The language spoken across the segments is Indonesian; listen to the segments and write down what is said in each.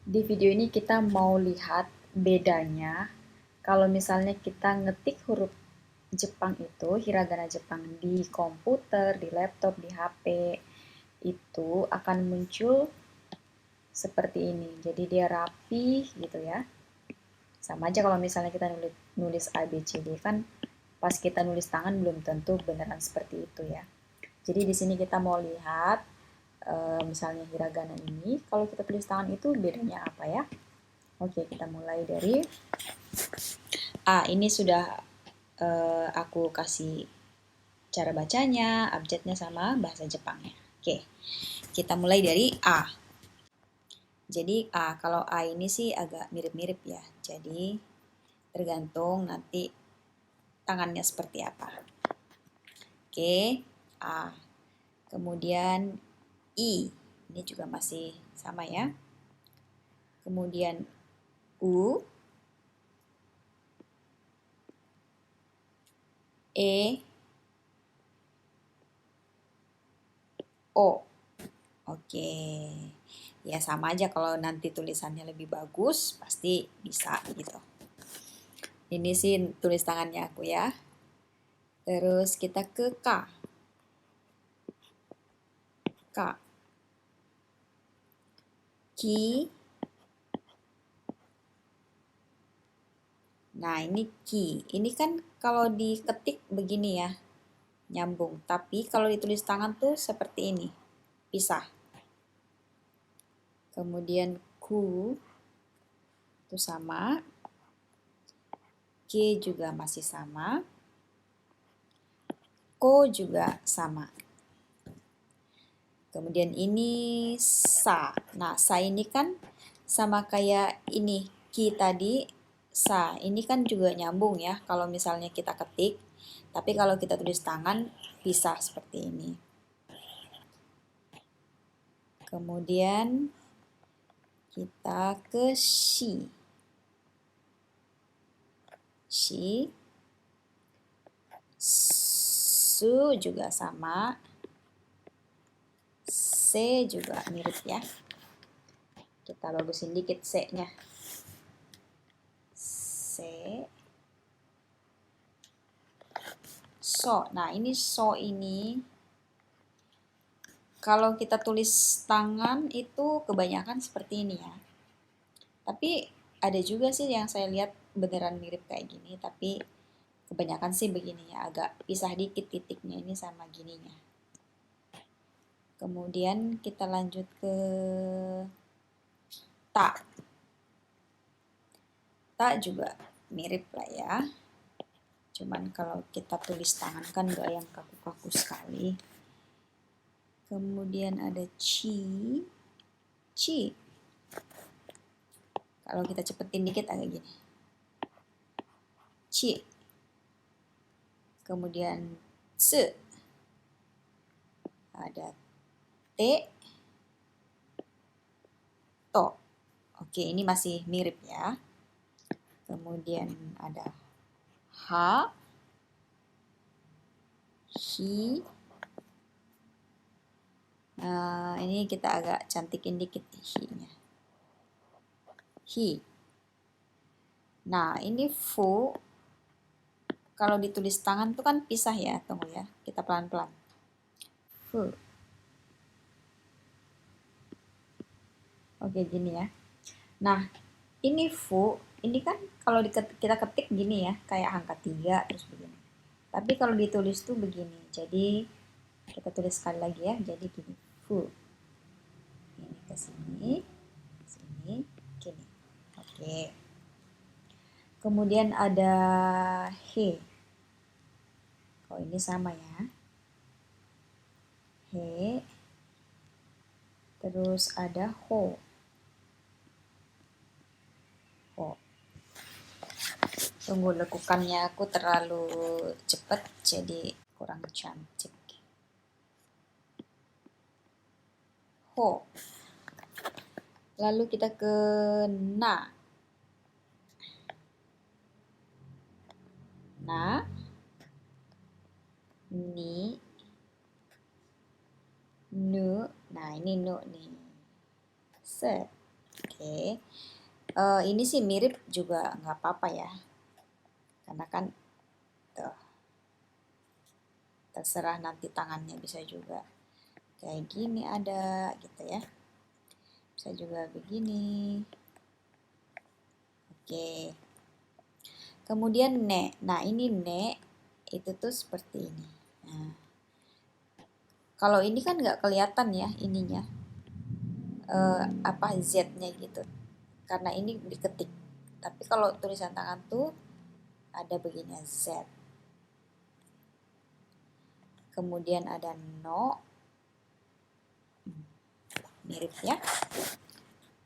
Di video ini kita mau lihat bedanya kalau misalnya kita ngetik huruf Jepang itu, hiragana Jepang di komputer, di laptop, di HP, itu akan muncul seperti ini. Jadi dia rapi gitu ya. Sama aja kalau misalnya kita nulis A, B, C, D kan pas kita nulis tangan belum tentu beneran seperti itu ya. Jadi di sini kita mau lihat misalnya hiragana ini, kalau kita tulis tangan itu bedanya apa ya? Oke, kita mulai dari A. Ini sudah aku kasih cara bacanya, abjadnya sama bahasa Jepangnya. Oke, kita mulai dari A. Jadi A, kalau A ini sih agak mirip-mirip ya. Jadi tergantung nanti tangannya seperti apa. Oke, A. Kemudian I. Ini juga masih sama ya. Kemudian U, E, O. Oke, ya sama aja kalau nanti tulisannya lebih bagus, pasti bisa gitu. Ini sih tulis tangannya aku ya. Terus kita ke K. K. Ki. Nah ini ki. Ini kan kalau diketik begini ya, nyambung. Tapi kalau ditulis tangan tuh seperti ini, pisah. Kemudian ku, itu sama. K juga masih sama. Ko juga sama. Kemudian ini sa. Nah, sa ini kan sama kayak ini, ki tadi, sa. Ini kan juga nyambung ya kalau misalnya kita ketik. Tapi kalau kita tulis tangan, pisah seperti ini. Kemudian kita ke shi. Shi. Su juga sama. Se juga mirip ya. Kita bagusin dikit se-nya. Se. So. Nah, ini so ini kalau kita tulis tangan itu kebanyakan seperti ini ya. Tapi ada juga sih yang saya lihat beneran mirip kayak gini, tapi kebanyakan sih begini ya, agak pisah dikit titiknya ini sama gininya. Kemudian kita lanjut ke ta. Ta juga mirip lah ya. Cuman kalau kita tulis tangan kan nggak yang kaku-kaku sekali. Kemudian ada ci. Ci. Kalau kita cepetin dikit agak gini. Ci. Kemudian se. Ada t. To. Oke, ini masih mirip ya. Kemudian ada ha. Hi. Nah, ini kita agak cantikin dikit hi-nya. Hi. Nah, ini fu. Kalau ditulis tangan tuh kan pisah ya. Tunggu ya, kita pelan-pelan. Fu. Oke, gini ya. Nah, ini fu. Ini kan kalau kita ketik gini ya, kayak angka 3 terus begini. Tapi kalau ditulis tuh begini. Jadi, kita tulis sekali lagi ya. Jadi gini, fu. Ini ke sini, sini, gini. Oke. Kemudian ada he. Oh, ini sama ya. He. Terus ada ho. Ho. Tunggu, lekukannya aku terlalu cepet jadi kurang cantik. Ho. Lalu kita ke na. Na. Ni. Nu. Nah, ini nu nih. Set. Oke. Oke. Ini sih mirip juga nggak apa-apa ya. Karena kan tuh, terserah nanti tangannya bisa juga kayak gini ada gitu ya. Bisa juga begini. Oke. Kemudian ne. Nah, ini ne itu tuh seperti ini. Nah, kalau ini kan nggak kelihatan ya ininya. Apa Z-nya gitu. Karena ini diketik. Tapi kalau tulisan tangan tuh ada begini Z. Kemudian ada no. Mirip ya.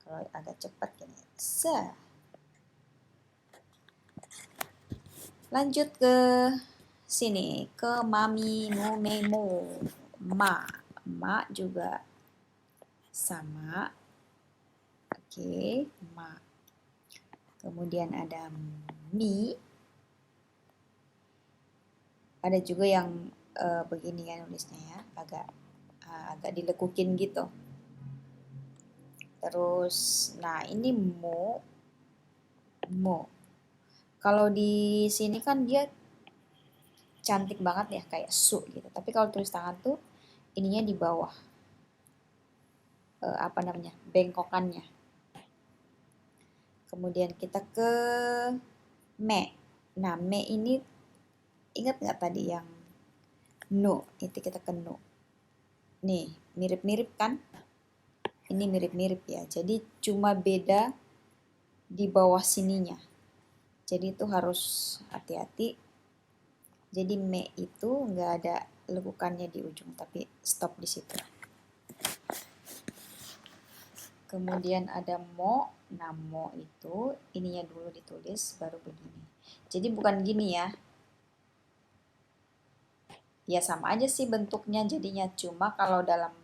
Kalau agak cepat gini. Se. Lanjut ke sini. Ke mami, mu, memo. Ma. Ma juga sama. Oke. Ma. Kemudian ada mi. Ada juga yang begini ya nulisnya ya. Agak dilekukin gitu. Terus, nah ini mo. Kalau di sini kan dia cantik banget ya kayak su gitu. Tapi kalau tulis tangan tuh ininya di bawah. Apa namanya? Bengkokannya. Kemudian kita ke me. Nah, me ini ingat nggak tadi yang no? Itu kita ke no. Nih, mirip-mirip kan? Ini mirip-mirip ya. Jadi cuma beda di bawah sininya. Jadi itu harus hati-hati. Jadi me itu nggak ada lekukannya di ujung, tapi stop di situ. Kemudian ada mo. Nah, mo itu ininya dulu ditulis, baru begini. Jadi bukan gini ya. Ya sama aja sih bentuknya jadinya. Cuma kalau dalam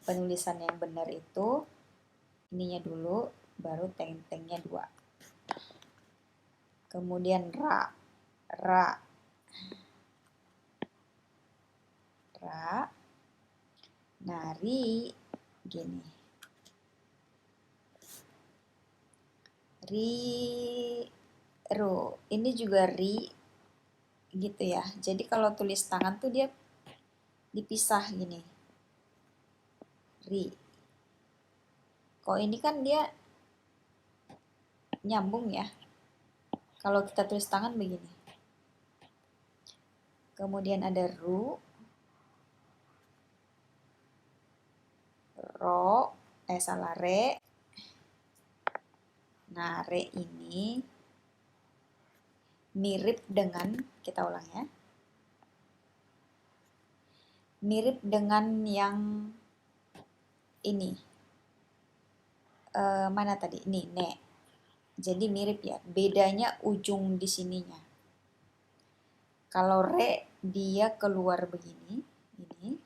penulisan yang benar itu, ininya dulu, baru teng-tengnya 2. Kemudian ra. Ra. Ra. Nah, ri gini. Ri, ru. Ini juga ri gitu ya. Jadi kalau tulis tangan tuh dia dipisah gini. Ri. Kok ini kan dia nyambung ya. Kalau kita tulis tangan begini. Kemudian ada ru. Ro. Salah re. Nah, re ini mirip dengan, kita ulang ya. Mirip dengan yang ini. Mana tadi? Ini, ne. Jadi mirip ya. Bedanya ujung di sininya. Kalau re dia keluar begini, ini.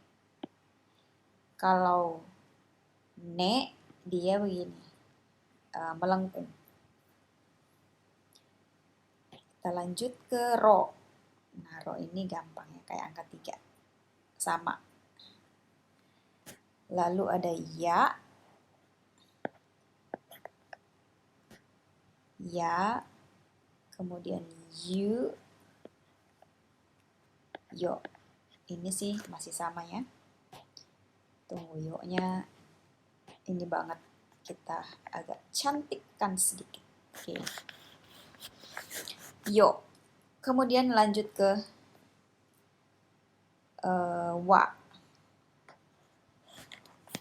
Kalau ne dia begini, melengkung. Kita lanjut ke ro. Nah, ro ini gampang ya, kayak angka 3. Sama. Lalu ada ya. Ya. Kemudian you. Yo. Ini sih masih sama ya. Tunggu yo-nya ini banget. Kita agak cantikkan sedikit. Oke. Yo. Kemudian lanjut ke wa.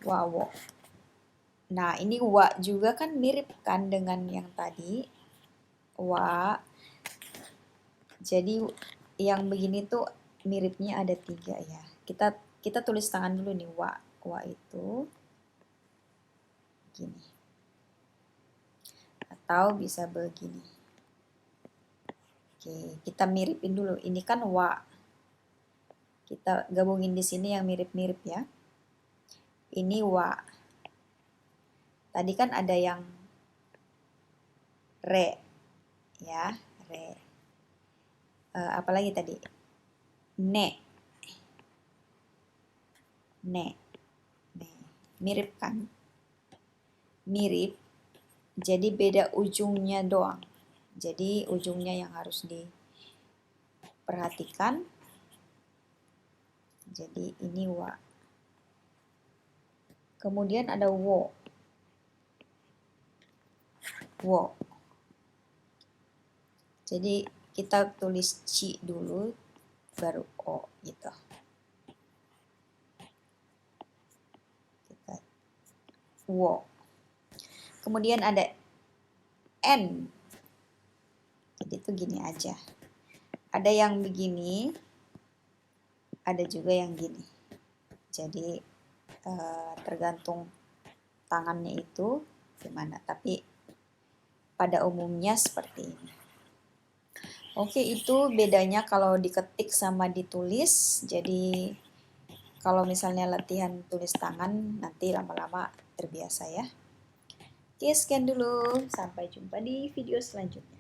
Wawo. Nah, ini wa juga kan mirip kan dengan yang tadi. Wa. Jadi yang begini tuh miripnya ada 3 ya. Kita tulis tangan dulu nih wa. Wa itu gini. Atau bisa begini. Oke, kita miripin dulu. Ini kan wa. Kita gabungin di sini yang mirip-mirip ya. Ini wa. Tadi kan ada yang re. Ya, re. Apalagi tadi? Ne. Ne. Ne. Mirip kan? Mirip. Jadi beda ujungnya doang. Jadi ujungnya yang harus diperhatikan. Jadi ini wa. Kemudian ada wo. Wo. Jadi kita tulis ci dulu, baru o gitu. Kita wo. Kemudian ada n. Jadi itu gini aja. Ada yang begini, ada juga yang gini. Jadi tergantung tangannya itu gimana. Tapi pada umumnya seperti ini. Oke, itu bedanya kalau diketik sama ditulis. Jadi kalau misalnya latihan tulis tangan, nanti lama-lama terbiasa ya. Oke, sekian dulu. Sampai jumpa di video selanjutnya.